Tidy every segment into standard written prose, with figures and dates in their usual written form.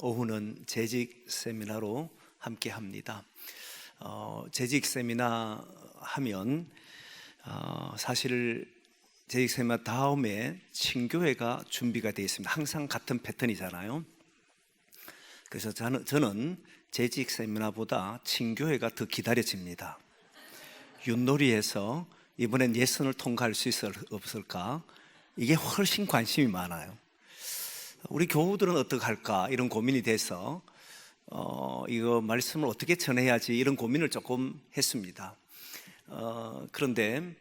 오후는 재직 세미나로 함께 합니다. 재직 세미나 하면 사실 재직 세미나 다음에 친교회가 준비가 되어 있습니다. 항상 같은 패턴이잖아요. 그래서 저는 재직 세미나보다 친교회가 더 기다려집니다. 윷놀이에서 이번엔 예선을 통과할 수 없을까? 이게 훨씬 관심이 많아요. 우리 교우들은 어떻게 할까? 이런 고민이 돼서 이거 말씀을 어떻게 전해야지 이런 고민을 조금 했습니다. 그런데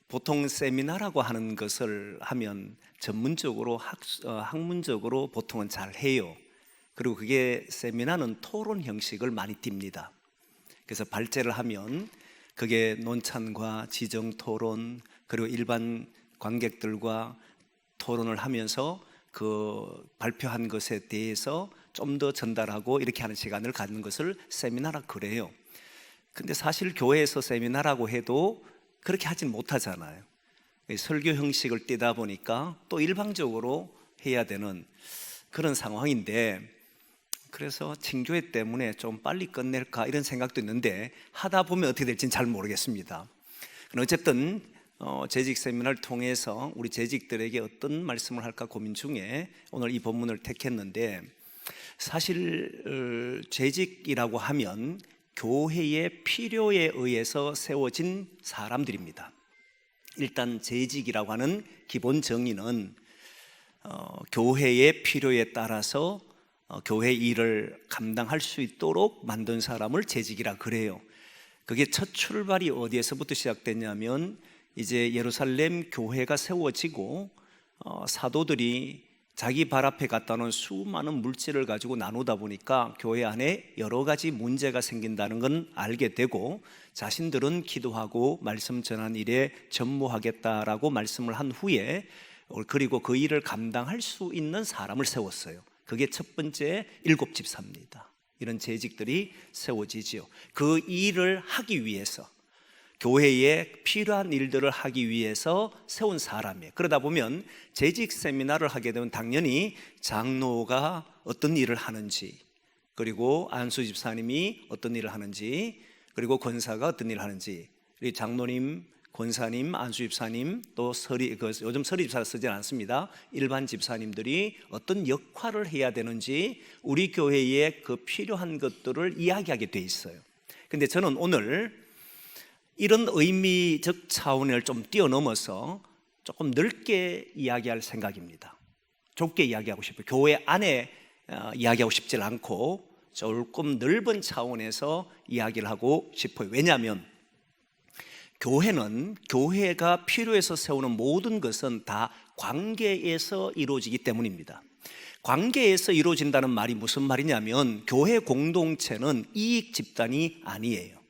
보통 세미나라고 하는 것을 하면 전문적으로 학문적으로 보통은 잘 해요. 그리고 그게 세미나는 토론 형식을 많이 띱니다. 그래서 발제를 하면 그게 논찬과 지정 토론 그리고 일반 관객들과 토론을 하면서 그 발표한 것에 대해서 좀 더 전달하고 이렇게 하는 시간을 갖는 것을 세미나라 그래요. 근데 사실 교회에서 세미나라고 해도 그렇게 하진 못하잖아요. 설교 형식을 띠다 보니까 또 일방적으로 해야 되는 그런 상황인데, 그래서 친교회 때문에 좀 빨리 끝낼까 이런 생각도 있는데 하다 보면 어떻게 될지는 잘 모르겠습니다. 어쨌든 재직 세미나를 통해서 우리 재직들에게 어떤 말씀을 할까 고민 중에 오늘 이 본문을 택했는데, 사실 재직이라고 하면 교회의 필요에 의해서 세워진 사람들입니다. 일단 재직이라고 하는 기본 정의는 교회의 필요에 따라서 교회 일을 감당할 수 있도록 만든 사람을 재직이라 그래요. 그게 첫 출발이 어디에서부터 시작됐냐면 이제 예루살렘 교회가 세워지고 사도들이 자기 발 앞에 갖다 놓은 수많은 물질을 가지고 나누다 보니까 교회 안에 여러 가지 문제가 생긴다는 건 알게 되고, 자신들은 기도하고 말씀 전한 일에 전무하겠다라고 말씀을 한 후에 그리고 그 일을 감당할 수 있는 사람을 세웠어요. 그게 첫 번째 일곱 집사입니다. 이런 재직들이 세워지지요. 그 일을 하기 위해서, 교회에 필요한 일들을 하기 위해서 세운 사람이에요. 그러다 보면 재직 세미나를 하게 되면 당연히 장로가 어떤 일을 하는지, 그리고 안수 집사님이 어떤 일을 하는지, 그리고 권사가 어떤 일을 하는지, 장로님, 권사님, 안수 집사님, 또 요즘 서리 집사를 쓰지는 않습니다. 일반 집사님들이 어떤 역할을 해야 되는지 우리 교회에 그 필요한 것들을 이야기하게 돼 있어요. 근데 저는 오늘 이런 의미적 차원을 좀 뛰어넘어서 조금 넓게 이야기할 생각입니다. 좁게 이야기하고 싶어요. 교회 안에 이야기하고 싶지 않고 조금 넓은 차원에서 이야기를 하고 싶어요. 왜냐하면 교회가 필요해서 세우는 모든 것은 다 관계에서 이루어지기 때문입니다. 관계에서 이루어진다는 말이 무슨 말이냐면 교회 공동체는 이익 집단이 아니에요.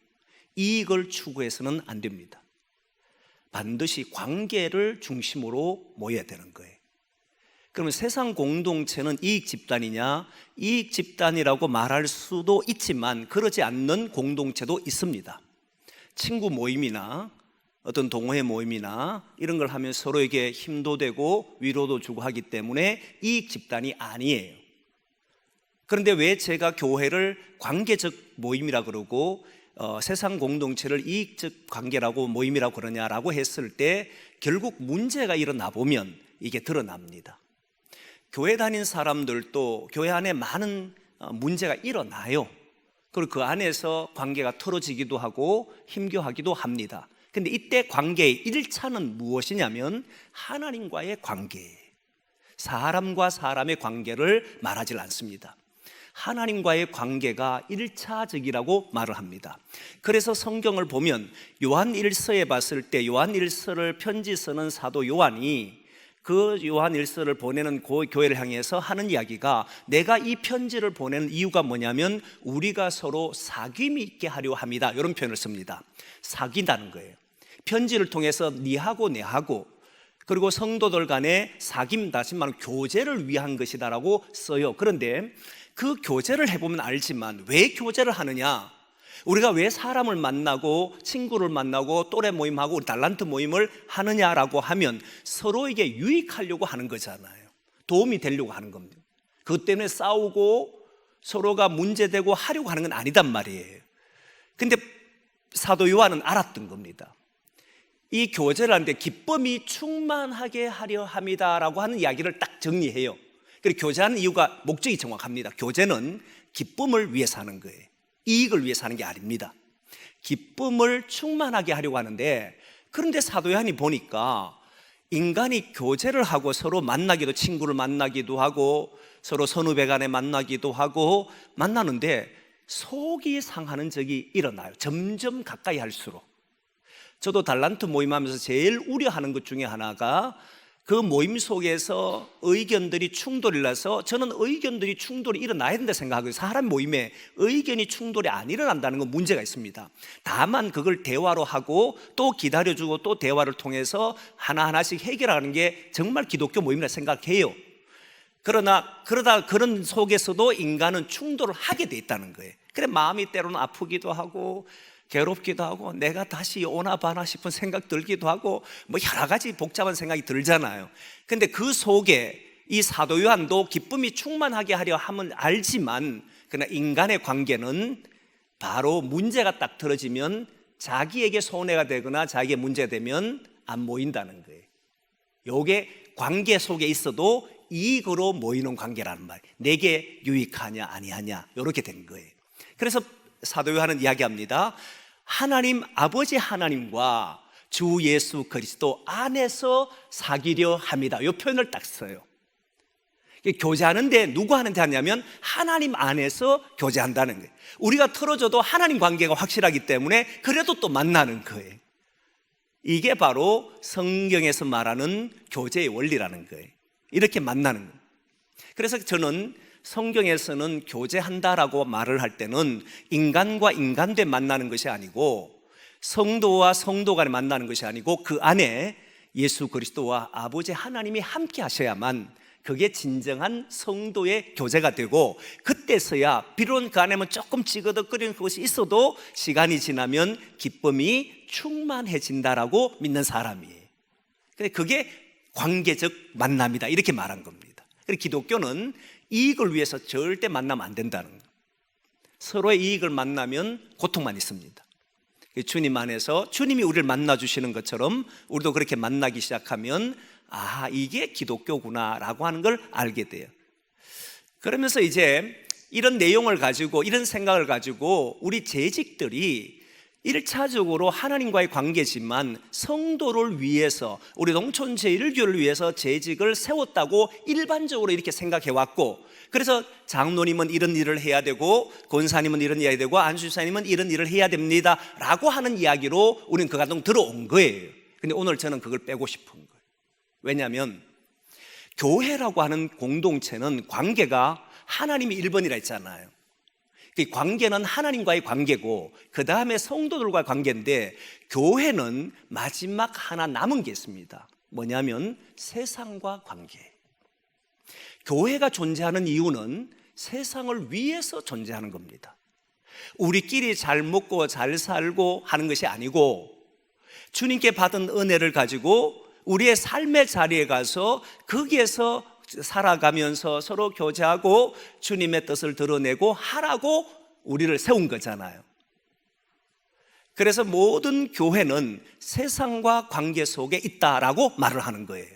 이익을 추구해서는 안 됩니다. 반드시 관계를 중심으로 모여야 되는 거예요. 그러면 세상 공동체는 이익 집단이냐? 이익 집단이라고 말할 수도 있지만 그러지 않는 공동체도 있습니다. 친구 모임이나 어떤 동호회 모임이나 이런 걸 하면 서로에게 힘도 되고 위로도 주고 하기 때문에 이익 집단이 아니에요. 그런데 왜 제가 교회를 관계적 모임이라 그러고 세상 공동체를 이익적 관계라고 모임이라고 그러냐라고 했을 때 결국 문제가 일어나 보면 이게 드러납니다. 교회 다닌 사람들도 교회 안에 많은 문제가 일어나요. 그리고 그 안에서 관계가 틀어지기도 하고 힘겨워하기도 합니다. 근데 이때 관계의 1차는 무엇이냐면 하나님과의 관계예요. 사람과 사람의 관계를 말하지 않습니다. 하나님과의 관계가 1차적이라고 말을 합니다. 그래서 성경을 보면 요한 1서에 봤을 때 요한 1서를 편지 쓰는 사도 요한이 그 요한 1서를 보내는 그 교회를 향해서 하는 이야기가, 내가 이 편지를 보내는 이유가 뭐냐면 우리가 서로 사귐이 있게 하려 합니다. 이런 표현을 씁니다. 사귄다는 거예요. 편지를 통해서 니하고 내하고 그리고 성도들 간의 사귐, 다시 말하면 교제를 위한 것이다라고 써요. 그런데 그 교제를 해보면 알지만 왜 교제를 하느냐? 우리가 왜 사람을 만나고 친구를 만나고 또래 모임하고 달란트 모임을 하느냐라고 하면 서로에게 유익하려고 하는 거잖아요. 도움이 되려고 하는 겁니다. 그것 때문에 싸우고 서로가 문제되고 하려고 하는 건 아니단 말이에요. 근데 사도 요한은 알았던 겁니다. 이 교제를 하는데 기쁨이 충만하게 하려 합니다라고 하는 이야기를 딱 정리해요. 그리고 교제하는 이유가 목적이 정확합니다. 교제는 기쁨을 위해서 하는 거예요. 이익을 위해서 하는 게 아닙니다. 기쁨을 충만하게 하려고 하는데, 그런데 사도 요한이 보니까 인간이 교제를 하고 서로 만나기도, 친구를 만나기도 하고 서로 선후배간에 만나기도 하고 만나는데 속이 상하는 적이 일어나요. 점점 가까이 할수록. 저도 달란트 모임하면서 제일 우려하는 것 중에 하나가 그 모임 속에서 의견들이 충돌이 나서, 저는 의견들이 충돌이 일어나야 된다 생각하고요. 사람 모임에 의견이 충돌이 안 일어난다는 건 문제가 있습니다. 다만 그걸 대화로 하고 또 기다려주고 또 대화를 통해서 하나하나씩 해결하는 게 정말 기독교 모임이라 생각해요. 그러나 그런 속에서도 인간은 충돌을 하게 돼 있다는 거예요. 그래 마음이 때로는 아프기도 하고 괴롭기도 하고 내가 다시 오나 봐나 싶은 생각 들기도 하고 뭐 여러 가지 복잡한 생각이 들잖아요. 근데 그 속에 이 사도 요한도 기쁨이 충만하게 하려 함은 알지만, 그러나 인간의 관계는 바로 문제가 딱 떨어지면 자기에게 손해가 되거나 자기의 문제가 되면 안 모인다는 거예요. 요게 관계 속에 있어도 이익으로 모이는 관계라는 말, 내게 유익하냐 아니하냐 이렇게 된 거예요. 그래서 사도 요한은 이야기합니다. 하나님 아버지 하나님과 주 예수 그리스도 안에서 사귀려 합니다. 이 표현을 딱 써요. 교제하는데 누구 하는데 하냐면 하나님 안에서 교제한다는 거예요. 우리가 틀어져도 하나님 관계가 확실하기 때문에 그래도 또 만나는 거예요. 이게 바로 성경에서 말하는 교제의 원리라는 거예요. 이렇게 만나는 거예요. 그래서 저는 성경에서는 교제한다라고 말을 할 때는 인간과 인간대 만나는 것이 아니고, 성도와 성도 간에 만나는 것이 아니고, 그 안에 예수 그리스도와 아버지 하나님이 함께 하셔야만 그게 진정한 성도의 교제가 되고, 그때서야 비록 그 안에는 조금 찌그덕거리는 것이 있어도 시간이 지나면 기쁨이 충만해진다라고 믿는 사람이에요. 그게 관계적 만남이다 이렇게 말한 겁니다. 그리고 기독교는 이익을 위해서 절대 만나면 안 된다는 거예요. 서로의 이익을 만나면 고통만 있습니다. 주님 안에서 주님이 우리를 만나주시는 것처럼 우리도 그렇게 만나기 시작하면 아, 이게 기독교구나 라고 하는 걸 알게 돼요. 그러면서 이제 이런 내용을 가지고, 이런 생각을 가지고 우리 재직들이 1차적으로 하나님과의 관계지만 성도를 위해서, 우리 농촌 제1교를 위해서 재직을 세웠다고 일반적으로 이렇게 생각해 왔고, 그래서 장로님은 이런 일을 해야 되고 권사님은 이런 일을 해야 되고 안수사님은 이런 일을 해야 됩니다 라고 하는 이야기로 우리는 그 가정 들어온 거예요. 근데 오늘 저는 그걸 빼고 싶은 거예요. 왜냐하면 교회라고 하는 공동체는 관계가 하나님이 1번이라 했잖아요. 그 관계는 하나님과의 관계고 그 다음에 성도들과의 관계인데, 교회는 마지막 하나 남은 게 있습니다. 뭐냐면 세상과 관계. 교회가 존재하는 이유는 세상을 위해서 존재하는 겁니다. 우리끼리 잘 먹고 잘 살고 하는 것이 아니고, 주님께 받은 은혜를 가지고 우리의 삶의 자리에 가서 거기에서 살아가면서 서로 교제하고 주님의 뜻을 드러내고 하라고 우리를 세운 거잖아요. 그래서 모든 교회는 세상과 관계 속에 있다라고 말을 하는 거예요.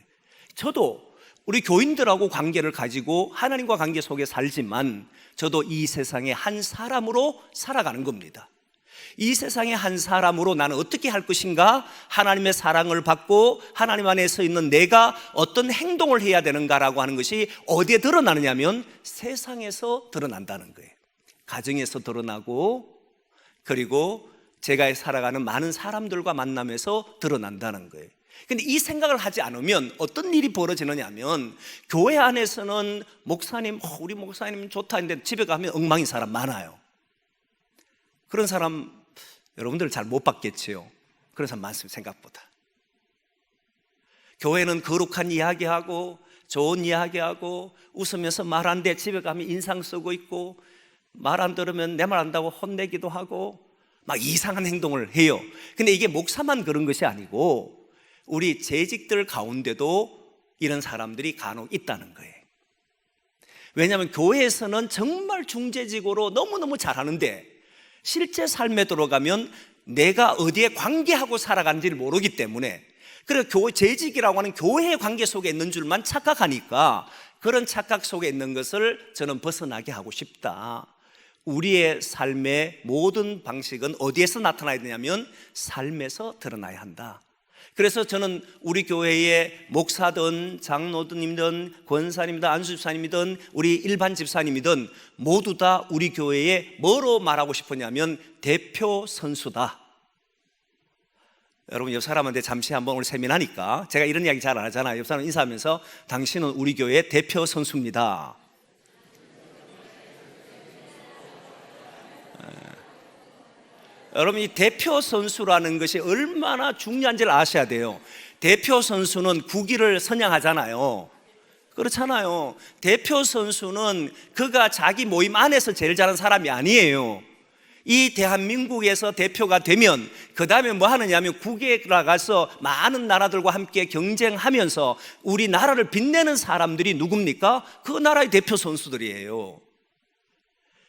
저도 우리 교인들하고 관계를 가지고 하나님과 관계 속에 살지만 저도 이 세상의 한 사람으로 살아가는 겁니다. 이 세상의 한 사람으로 나는 어떻게 할 것인가, 하나님의 사랑을 받고 하나님 안에 서 있는 내가 어떤 행동을 해야 되는가라고 하는 것이 어디에 드러나느냐면 세상에서 드러난다는 거예요. 가정에서 드러나고, 그리고 제가 살아가는 많은 사람들과 만나면서 드러난다는 거예요. 근데 이 생각을 하지 않으면 어떤 일이 벌어지느냐면, 교회 안에서는 목사님, 우리 목사님 좋다 했는데 집에 가면 엉망인 사람 많아요. 그런 사람 여러분들 잘 못 봤겠지요. 그런 사람 많습니다. 생각보다. 교회는 거룩한 이야기하고 좋은 이야기하고 웃으면서 말 안 돼 집에 가면 인상 쓰고 있고, 말 안 들으면 내 말 안다고 혼내기도 하고 막 이상한 행동을 해요. 근데 이게 목사만 그런 것이 아니고 우리 재직들 가운데도 이런 사람들이 간혹 있다는 거예요. 왜냐하면 교회에서는 정말 중재직으로 너무너무 잘하는데 실제 삶에 들어가면 내가 어디에 관계하고 살아가는지를 모르기 때문에, 그리고 재직이라고 하는 교회의 관계 속에 있는 줄만 착각하니까 그런 착각 속에 있는 것을 저는 벗어나게 하고 싶다. 우리의 삶의 모든 방식은 어디에서 나타나야 되냐면 삶에서 드러나야 한다. 그래서 저는 우리 교회의 목사든 장로님이든 권사님이든 안수집사님이든 우리 일반 집사님이든 모두 다 우리 교회에 뭐로 말하고 싶었냐면 대표 선수다. 여러분 옆 사람한테 잠시 한번 오늘 세미나니까 제가 이런 이야기 잘 안 하잖아요. 옆 사람 인사하면서 당신은 우리 교회의 대표 선수입니다. 여러분 이 대표 선수라는 것이 얼마나 중요한지를 아셔야 돼요. 대표 선수는 국위를 선양하잖아요. 그렇잖아요. 대표 선수는 그가 자기 모임 안에서 제일 잘하는 사람이 아니에요. 이 대한민국에서 대표가 되면 그 다음에 뭐 하느냐면 국외에 나가서 많은 나라들과 함께 경쟁하면서 우리나라를 빛내는 사람들이 누굽니까? 그 나라의 대표 선수들이에요.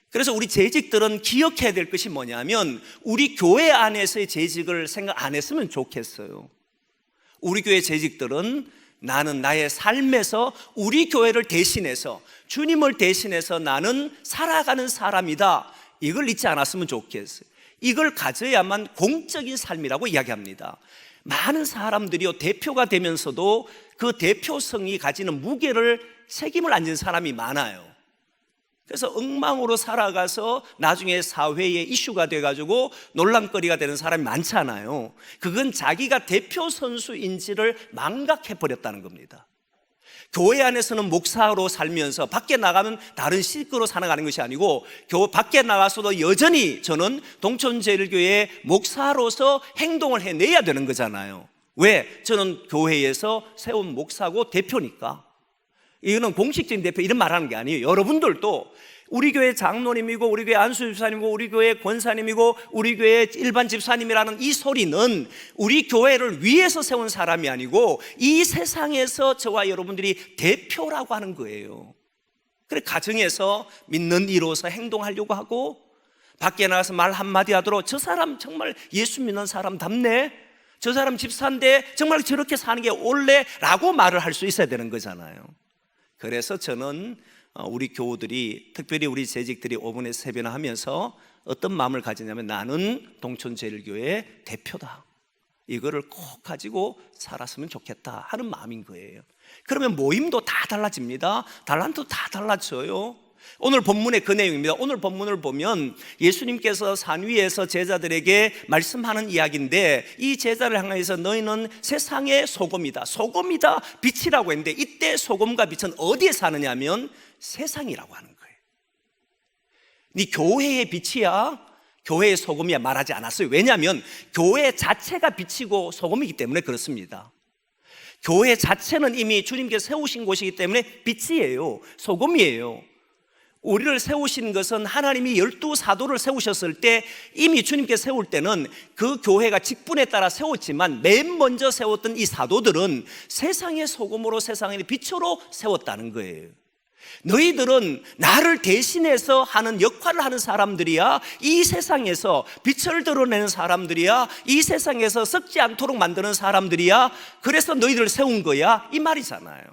그래서 우리 재직들은 기억해야 될 것이 뭐냐면 우리 교회 안에서의 재직을 생각 안 했으면 좋겠어요. 우리 교회 재직들은 나는 나의 삶에서 우리 교회를 대신해서 주님을 대신해서 나는 살아가는 사람이다, 이걸 잊지 않았으면 좋겠어요. 이걸 가져야만 공적인 삶이라고 이야기합니다. 많은 사람들이요 대표가 되면서도 그 대표성이 가지는 무게를 책임을 안 지는 사람이 많아요. 그래서 엉망으로 살아가서 나중에 사회의 이슈가 돼가지고 논란거리가 되는 사람이 많잖아요. 그건 자기가 대표 선수인지를 망각해버렸다는 겁니다. 교회 안에서는 목사로 살면서 밖에 나가면 다른 실크로 살아가는 것이 아니고 밖에 나가서도 여전히 저는 동천제일교회 목사로서 행동을 해내야 되는 거잖아요. 왜? 저는 교회에서 세운 목사고 대표니까. 이거는 공식적인 대표 이런 말 하는 게 아니에요. 여러분들도 우리 교회 장로님이고 우리 교회 안수집사님이고 우리 교회 권사님이고 우리 교회 일반 집사님이라는 이 소리는 우리 교회를 위해서 세운 사람이 아니고 이 세상에서 저와 여러분들이 대표라고 하는 거예요. 그래 가정에서 믿는 이로서 행동하려고 하고 밖에 나가서 말 한마디 하도록 저 사람 정말 예수 믿는 사람답네, 저 사람 집사인데 정말 저렇게 사는 게 옳네라고 말을 할 수 있어야 되는 거잖아요. 그래서 저는 우리 교우들이 특별히 우리 재직들이 5분의 세배나 하면서 어떤 마음을 가지냐면 나는 동천제일교회의 대표다, 이거를 꼭 가지고 살았으면 좋겠다 하는 마음인 거예요. 그러면 모임도 다 달라집니다. 달란트도 다 달라져요. 오늘 본문의 그 내용입니다. 오늘 본문을 보면 예수님께서 산 위에서 제자들에게 말씀하는 이야기인데 이 제자를 향해서 너희는 세상의 소금이다, 소금이다, 빛이라고 했는데 이때 소금과 빛은 어디에 사느냐 하면 세상이라고 하는 거예요. 네 교회의 빛이야, 교회의 소금이야 말하지 않았어요. 왜냐하면 교회 자체가 빛이고 소금이기 때문에 그렇습니다. 교회 자체는 이미 주님께서 세우신 곳이기 때문에 빛이에요, 소금이에요. 우리를 세우신 것은 하나님이 12사도를 세우셨을 때 이미 주님께서 세울 때는 그 교회가 직분에 따라 세웠지만 맨 먼저 세웠던 이 사도들은 세상의 소금으로 세상의 빛으로 세웠다는 거예요. 너희들은 나를 대신해서 하는 역할을 하는 사람들이야, 이 세상에서 빛을 드러내는 사람들이야, 이 세상에서 썩지 않도록 만드는 사람들이야, 그래서 너희들을 세운 거야, 이 말이잖아요.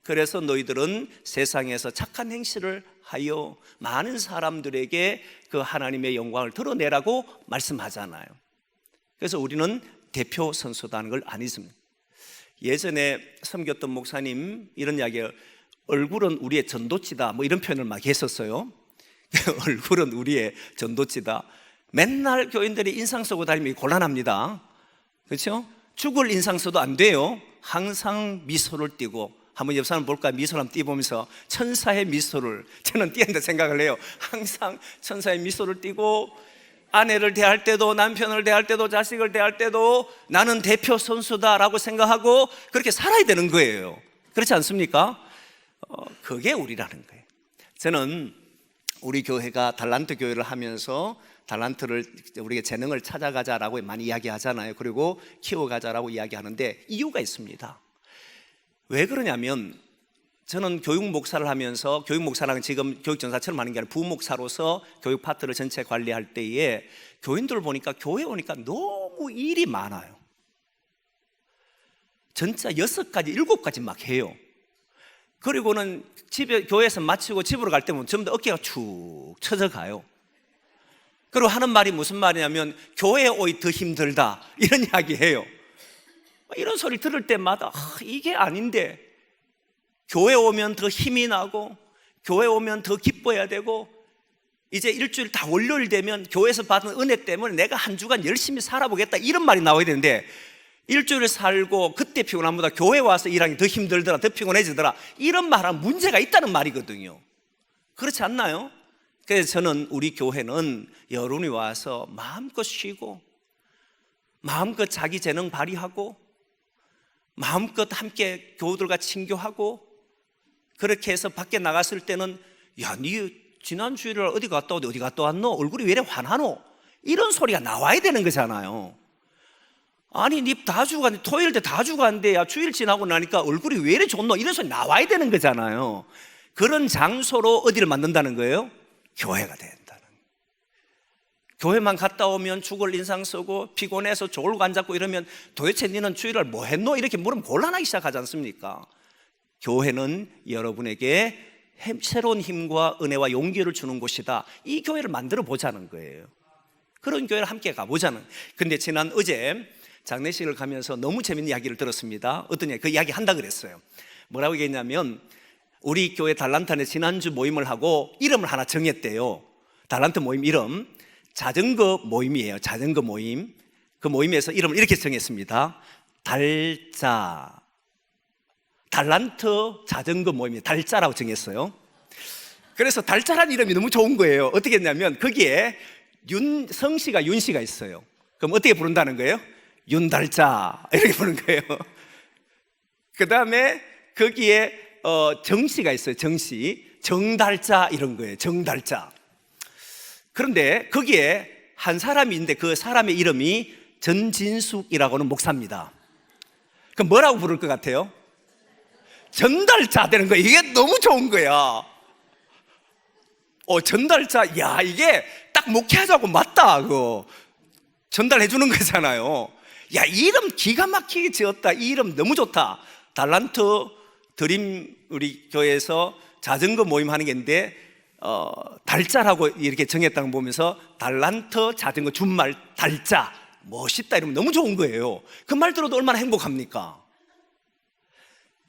그래서 너희들은 세상에서 착한 행실을 하여 많은 사람들에게 그 하나님의 영광을 드러내라고 말씀하잖아요. 그래서 우리는 대표 선수다는 걸 안 잊습니다. 예전에 섬겼던 목사님 이런 이야기예요. 얼굴은 우리의 전도치다 뭐 이런 표현을 막 했었어요. 얼굴은 우리의 전도치다. 맨날 교인들이 인상 쓰고 다니면 곤란합니다. 그렇죠? 죽을 인상 써도 안 돼요. 항상 미소를 띠고, 한번 옆 사람 볼까? 미소를 한번 띄보면서 천사의 미소를 저는 띄는다 생각을 해요. 항상 천사의 미소를 띠고 아내를 대할 때도 남편을 대할 때도 자식을 대할 때도 나는 대표 선수다라고 생각하고 그렇게 살아야 되는 거예요. 그렇지 않습니까? 그게 우리라는 거예요. 저는 우리 교회가 달란트 교회를 하면서 달란트를 우리가 재능을 찾아가자라고 많이 이야기하잖아요. 그리고 키워가자라고 이야기하는데 이유가 있습니다. 왜 그러냐면 저는 교육 목사를 하면서, 교육 목사랑 지금 교육전사처럼 하는 게 아니라 부목사로서 교육 파트를 전체 관리할 때에 교인들 보니까 교회 오니까 너무 일이 많아요. 전자 6가지, 7가지 막 해요. 그리고는 집에, 교회에서 마치고 집으로 갈 때면 전부 다 어깨가 축 처져 가요. 그리고 하는 말이 무슨 말이냐면 교회에 오이 더 힘들다 이런 이야기 해요. 이런 소리 들을 때마다 이게 아닌데, 교회 오면 더 힘이 나고 교회 오면 더 기뻐해야 되고, 이제 일주일 다 월요일 되면 교회에서 받은 은혜 때문에 내가 한 주간 열심히 살아보겠다 이런 말이 나와야 되는데, 일주일 살고 그때 피곤함보다 교회 와서 일하기 더 힘들더라, 더 피곤해지더라, 이런 말은 문제가 있다는 말이거든요. 그렇지 않나요? 그래서 저는 우리 교회는 여러분이 와서 마음껏 쉬고 마음껏 자기 재능 발휘하고 마음껏 함께 교우들과 친교하고, 그렇게 해서 밖에 나갔을 때는 야, 니 지난 주일에 어디 갔다 오지, 어디 갔다 왔노? 얼굴이 왜 이래 환하노? 이런 소리가 나와야 되는 거잖아요. 아니 니 다 주고 갔는데, 토요일 때 다 주고 갔는데 야 주일 지나고 나니까 얼굴이 왜 이래 좋노? 이런 소리 나와야 되는 거잖아요. 그런 장소로 어디를 만든다는 거예요? 교회가 된다는. 교회만 갔다 오면 죽을 인상 쓰고 피곤해서 졸고 앉았고 이러면 도대체 니는 주일날 뭐 했노? 이렇게 물으면 곤란하기 시작하지 않습니까? 교회는 여러분에게 새로운 힘과 은혜와 용기를 주는 곳이다. 이 교회를 만들어 보자는 거예요. 그런 교회를 함께 가보자는. 근데 지난 어제 장례식을 가면서 너무 재밌는 이야기를 들었습니다. 어떤 이야기? 그 이야기 한다 그랬어요. 뭐라고 얘기했냐면, 우리 교회 달란트에 지난주 모임을 하고 이름을 하나 정했대요. 달란트 모임 이름 자전거 모임이에요. 자전거 모임. 그 모임에서 이름을 이렇게 정했습니다. 달자, 달란트 자전거 모임이 달자라고 정했어요. 그래서 달자라는 이름이 너무 좋은 거예요. 어떻게 했냐면 거기에 성씨가 윤씨가 있어요. 그럼 어떻게 부른다는 거예요? 윤달자 이렇게 부르는 거예요. 그 다음에 거기에 정씨가 있어요. 정씨, 정달자 이런 거예요. 정달자. 그런데 거기에 한 사람이 있는데 그 사람의 이름이 전진숙이라고는 목사입니다. 그럼 뭐라고 부를 것 같아요? 전달자 되는 거예요. 이게 너무 좋은 거야. 전달자, 야 이게 딱 목회하자고 맞다. 그거 전달해 주는 거잖아요. 야, 이름 기가 막히게 지었다. 이 이름 너무 좋다. 달란트 드림, 우리 교회에서 자전거 모임 하는 게 있는데 달자라고 이렇게 정했다는 거 보면서 달란트 자전거 준말 달자, 멋있다 이러면 너무 좋은 거예요. 그 말 들어도 얼마나 행복합니까?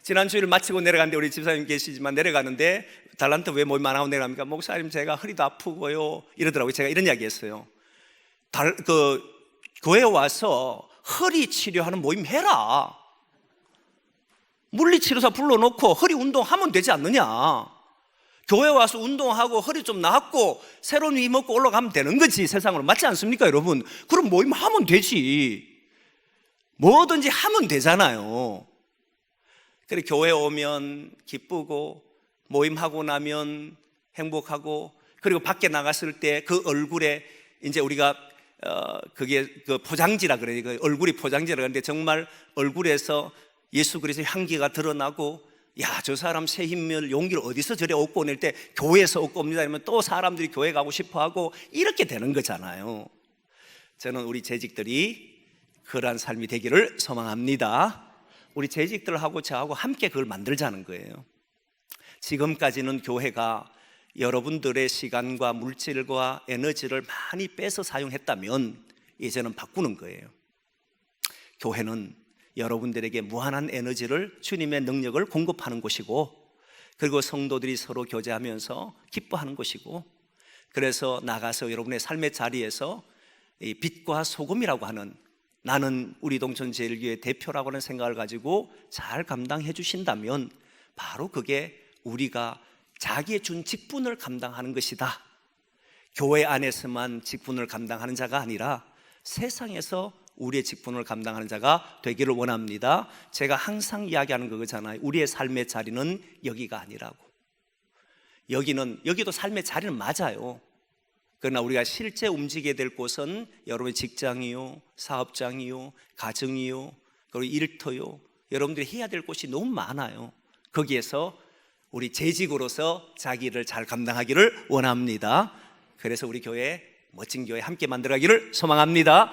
지난 주일 마치고 내려갔는데, 우리 집사님 계시지만 내려가는데 달란트 왜 모임 안 하고 내려갑니까? 목사님 제가 허리도 아프고요 이러더라고요. 제가 이런 이야기 했어요. 교회에 와서 허리 치료하는 모임 해라. 물리치료사 불러놓고 허리 운동하면 되지 않느냐. 교회 와서 운동하고 허리 좀 나았고 새로운 위 먹고 올라가면 되는 거지, 세상으로. 맞지 않습니까 여러분? 그럼 모임 하면 되지. 뭐든지 하면 되잖아요. 그래, 교회 오면 기쁘고 모임하고 나면 행복하고, 그리고 밖에 나갔을 때 그 얼굴에 이제 우리가 그게 그 포장지라 그래요. 그 얼굴이 포장지라 그러는데 정말 얼굴에서 예수 그리스도의 향기가 드러나고, 야, 저 사람 새 힘을 용기를 어디서 저래 얻고 오낼 때 교회에서 얻고 옵니다 이러면 또 사람들이 교회 가고 싶어 하고 이렇게 되는 거잖아요. 저는 우리 재직들이 그러한 삶이 되기를 소망합니다. 우리 재직들하고 저하고 함께 그걸 만들자는 거예요. 지금까지는 교회가 여러분들의 시간과 물질과 에너지를 많이 빼서 사용했다면 이제는 바꾸는 거예요. 교회는 여러분들에게 무한한 에너지를, 주님의 능력을 공급하는 곳이고, 그리고 성도들이 서로 교제하면서 기뻐하는 곳이고, 그래서 나가서 여러분의 삶의 자리에서 이 빛과 소금이라고 하는, 나는 우리 동천제일교회 대표라고 하는 생각을 가지고 잘 감당해 주신다면 바로 그게 우리가 자기의 준 직분을 감당하는 것이다. 교회 안에서만 직분을 감당하는 자가 아니라 세상에서 우리의 직분을 감당하는 자가 되기를 원합니다. 제가 항상 이야기하는 거잖아요. 우리의 삶의 자리는 여기가 아니라고. 여기도 삶의 자리는 맞아요. 그러나 우리가 실제 움직여야 될 곳은 여러분의 직장이요, 사업장이요, 가정이요, 그리고 일터요. 여러분들이 해야 될 곳이 너무 많아요. 거기에서 우리 재직으로서 자기 일을 잘 감당하기를 원합니다. 그래서 우리 교회 멋진 교회 함께 만들어가기를 소망합니다.